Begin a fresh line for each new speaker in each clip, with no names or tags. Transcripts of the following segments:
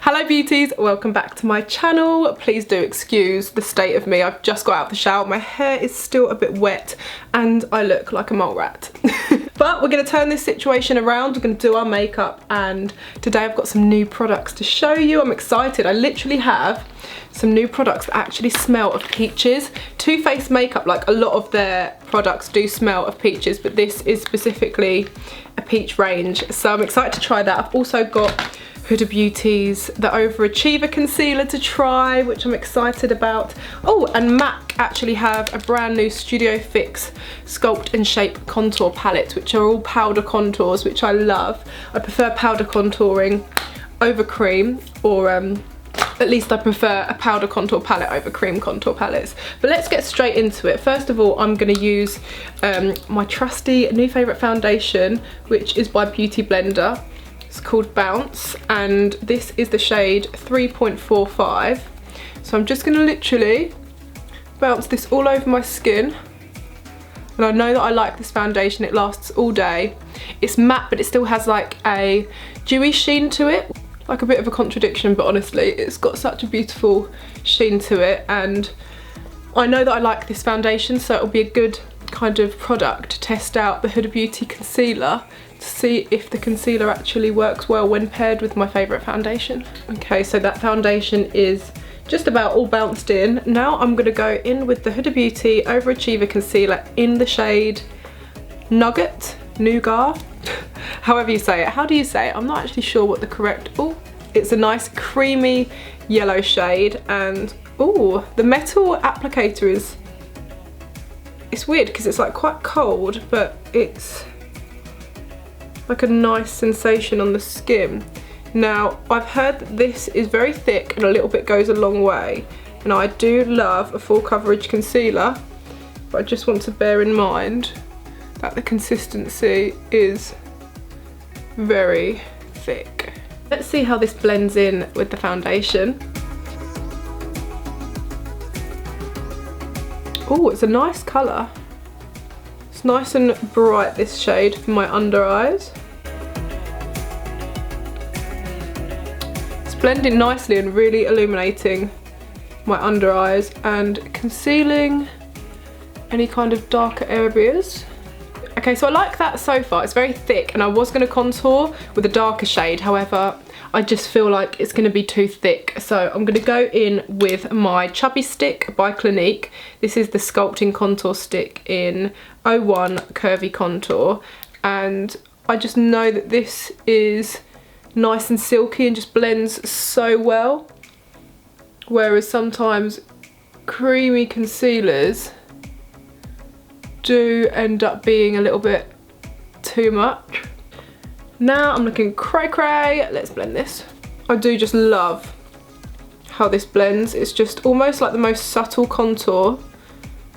Hello beauties, welcome back to my channel. Please do excuse the state of me. I've just got out of the shower, my hair is still a bit wet and I look like a mole rat. But we're going to turn this situation around, we're going to do our makeup, and today I've got some new products to show you. I'm excited. I literally have some new products that actually smell of peaches. Too Faced makeup, like a lot of their products do smell of peaches, but this is specifically a peach range. So I'm excited to try that. I've also got Huda Beauty's the Overachiever concealer to try, which I'm excited about. Oh, and MAC actually have a brand new Studio Fix Sculpt and Shape contour palette, which are all powder contours, which I love. I prefer powder contouring over cream, or at least I prefer a powder contour palette over cream contour palettes. But let's get straight into it. First of all, I'm going to use my trusty new favourite foundation, which is by Beauty Blender. It's called Bounce, and this is the shade 3.45. So I'm just going to literally bounce this all over my skin. And I know that I like this foundation, it lasts all day. It's matte, but it still has like a dewy sheen to it. Like a bit of a contradiction, but honestly, it's got such a beautiful sheen to it. And I know that I like this foundation, so it'll be a good kind of product to test out the Huda Beauty concealer, to see if the concealer actually works well when paired with my favourite foundation. Okay, so that foundation is just about all bounced in. Now I'm going to go in with the Huda Beauty Overachiever concealer in the shade Nougat, however you say it. How do you say it? I'm not actually sure what the correct, oh, it's a nice creamy yellow shade, and oh, the metal applicator is, it's weird because it's like quite cold, but it's like a nice sensation on the skin. Now, I've heard that this is very thick and a little bit goes a long way, and I do love a full coverage concealer, but I just want to bear in mind that the consistency is very thick. Let's see how this blends in with the foundation. Oh, it's a nice colour. It's nice and bright, this shade, for my under eyes. It's blending nicely and really illuminating my under eyes and concealing any kind of darker areas. Okay, so I like that so far. It's very thick, and I was going to contour with a darker shade, however I just feel like it's going to be too thick, so I'm going to go in with my Chubby Stick by Clinique. This is the Sculpting contour stick in 01 Curvy Contour, and I just know that this is nice and silky and just blends so well, whereas sometimes creamy concealers do end up being a little bit too much. Now I'm looking cray cray. Let's blend this. I do just love how this blends. It's just almost like the most subtle contour.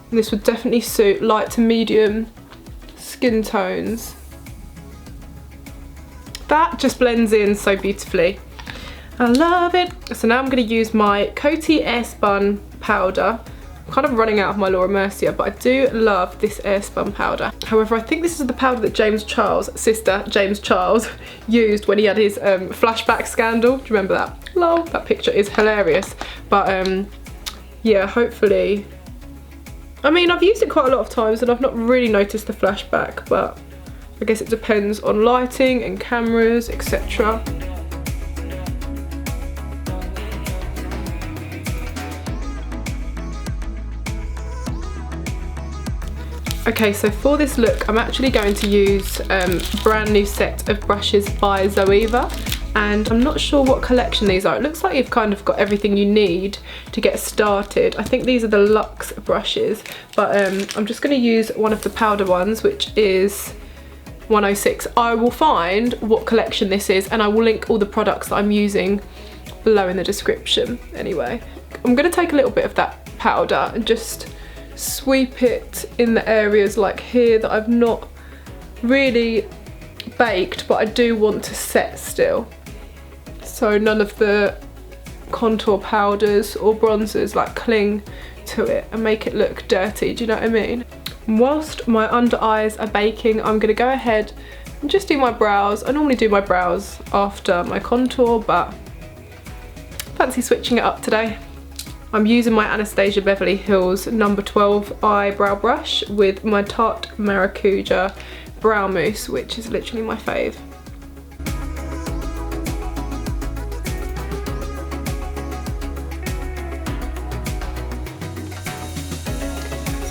And this would definitely suit light to medium skin tones. That just blends in so beautifully. I love it. So now I'm going to use my Coty Airspun Powder. I'm kind of running out of my Laura Mercier, but I do love this Airspun powder. However, I think this is the powder that James Charles, sister James Charles, used when he had his flashback scandal. Do you remember that? Lol, that picture is hilarious. But yeah, hopefully, I mean, I've used it quite a lot of times and I've not really noticed the flashback, but I guess it depends on lighting and cameras, etc. Okay, so for this look, I'm actually going to use a brand new set of brushes by Zoeva, and I'm not sure what collection these are. It looks like you've kind of got everything you need to get started. I think these are the Luxe brushes, but I'm just going to use one of the powder ones, which is 106. I will find what collection this is, and I will link all the products that I'm using below in the description. Anyway, I'm going to take a little bit of that powder and just sweep it in the areas like here that I've not really baked, but I do want to set still, so none of the contour powders or bronzers like cling to it and make it look dirty. Do you know what I mean? Whilst my under eyes are baking, I'm going to go ahead and just do my brows. I normally do my brows after my contour, but Fancy switching it up today. I'm using my Anastasia Beverly Hills number 12 eyebrow brush with my Tarte Maracuja brow mousse, which is literally my fave.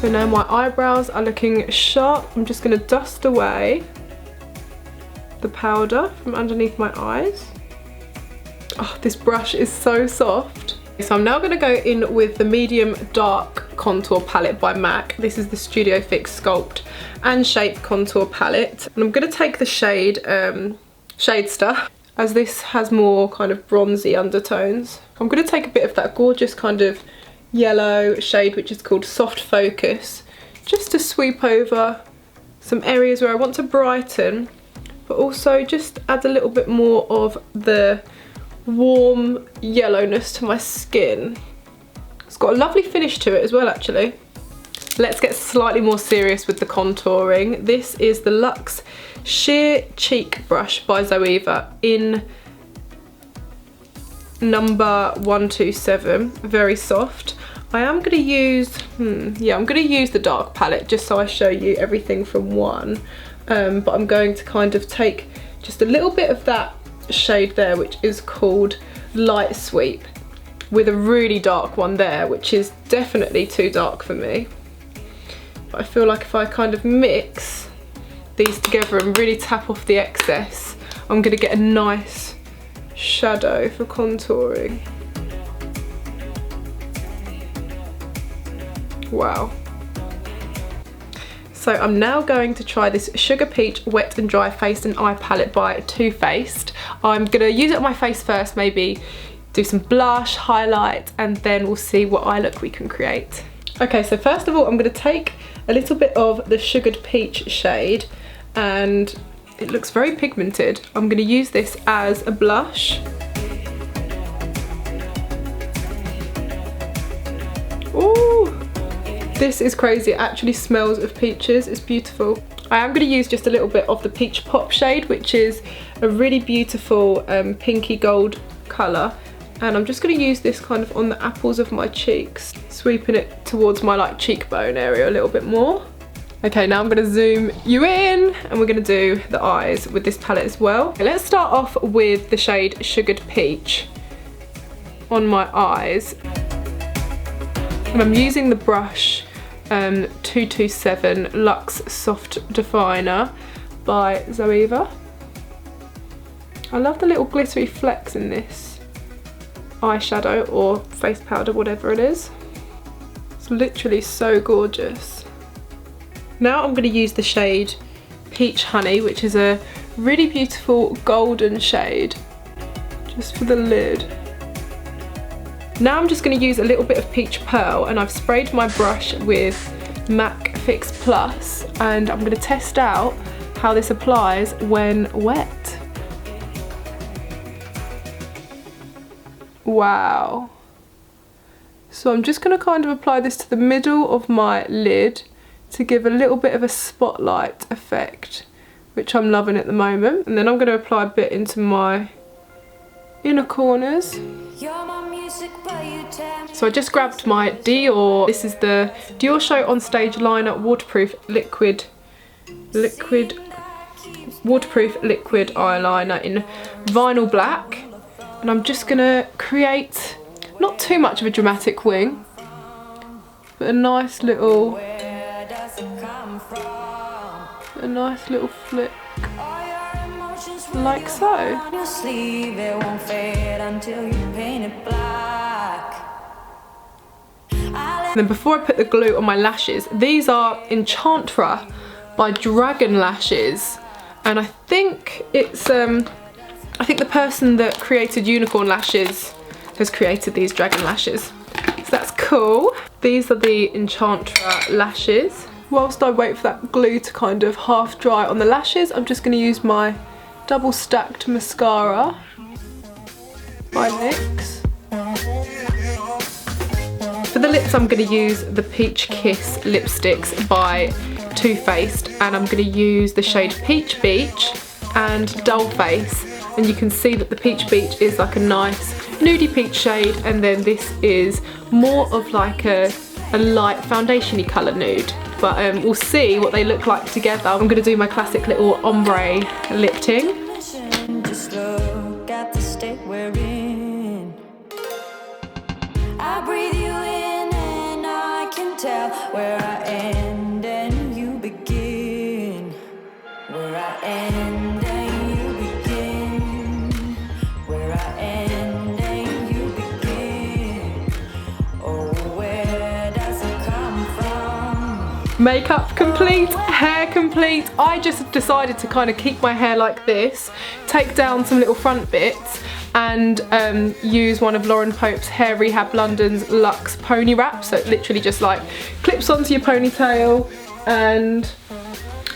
So now my eyebrows are looking sharp. I'm just going to dust away the powder from underneath my eyes. Oh, this brush is so soft. So I'm now going to go in with the medium dark contour palette by MAC. This is the Studio Fix Sculpt and Shape contour palette. And I'm going to take the shade Shade Star, as this has more kind of bronzy undertones. I'm going to take a bit of that gorgeous kind of yellow shade, which is called Soft Focus, just to sweep over some areas where I want to brighten, but also just add a little bit more of the warm yellowness to my skin. It's got a lovely finish to it as well, actually. Let's get slightly more serious with the contouring. This is the Luxe Sheer Cheek Brush by Zoeva in number 127, very soft. I am going to use, I'm going to use the dark palette just so I show you everything from one. But I'm going to kind of take just a little bit of that shade there, which is called Light Sweep, with a really dark one there, which is definitely too dark for me. But I feel like if I kind of mix these together and really tap off the excess, I'm going to get a nice shadow for contouring. Wow. So I'm now going to try this Sugar Peach Wet and Dry Face and Eye Palette by Toofaced. I'm going to use it on my face first, maybe do some blush, highlight, and then we'll see what eye look we can create. Okay, so first of all, I'm going to take a little bit of the Sugared Peach shade, and it looks very pigmented. I'm going to use this as a blush. Ooh, this is crazy. It actually smells of peaches. It's beautiful. I am going to use just a little bit of the Peach Pop shade, which is a really beautiful pinky gold colour. And I'm just going to use this kind of on the apples of my cheeks, sweeping it towards my like cheekbone area a little bit more. Okay, now I'm going to zoom you in, and we're going to do the eyes with this palette as well. Okay, let's start off with the shade Sugared Peach on my eyes. And I'm using the brush 227 Luxe Soft Definer by Zoeva. I love the little glittery flecks in this eyeshadow or face powder, whatever it is. It's literally so gorgeous. Now I'm going to use the shade Peach Honey, which is a really beautiful golden shade, just for the lid. Now I'm just going to use a little bit of Peach Pearl, and I've sprayed my brush with MAC Fix Plus, and I'm going to test out how this applies when wet. Wow. So I'm just going to kind of apply this to the middle of my lid to give a little bit of a spotlight effect, which I'm loving at the moment. And then I'm going to apply a bit into my inner corners. So I just grabbed my Dior, this is the Dior Show On Stage Liner Waterproof Liquid eyeliner in Vinyl Black. And I'm just gonna create not too much of a dramatic wing, but a nice little flick, like so. And then before I put the glue on my lashes, these are Enchantra by Dragon Lashes, and I think it's I think the person that created unicorn lashes has created these dragon lashes, so that's cool. These are the Enchantra lashes. Whilst I wait for that glue to kind of half dry on the lashes, I'm just going to use my double stacked mascara by NYX. For the lips, I'm going to use the Peach Kiss lipsticks by Toofaced, and I'm going to use the shade Peach Beach and Dull Face. And you can see that the Peach Beach is like a nice nudie peach shade, and then this is more of like a light foundation-y colour nude. But we'll see what they look like together. I'm going to do my classic little ombre lip ting.
Just look at the state we're in. I breathe you in and I can tell where I end and you begin. Where I end and you begin. Where I end and you begin. Oh, where does it come from?
Makeup complete, hair complete. I just decided to kind of keep my hair like this, take down some little front bits, and use one of Lauren Pope's Hair Rehab London's Luxe Pony Wrap. So it literally just like clips onto your ponytail and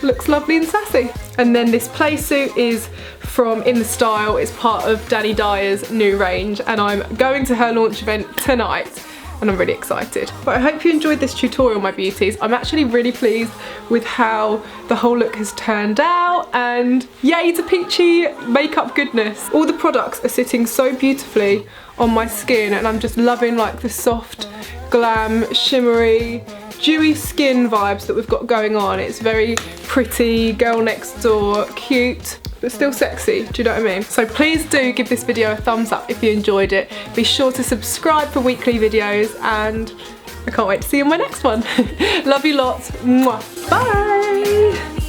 looks lovely and sassy. And then this play suit is from In The Style. It's part of Danny Dyer's new range, and I'm going to her launch event tonight, and I'm really excited. But I hope you enjoyed this tutorial, my beauties. I'm actually really pleased with how the whole look has turned out, and yay to peachy makeup goodness. All the products are sitting so beautifully on my skin, and I'm just loving like the soft, glam, shimmery, dewy skin vibes that we've got going on. It's very pretty, girl next door, cute, but still sexy, do you know what I mean? So please do give this video a thumbs up if you enjoyed it. Be sure to subscribe for weekly videos, and I can't wait to see you in my next one. Love you lots. Mwah. Bye!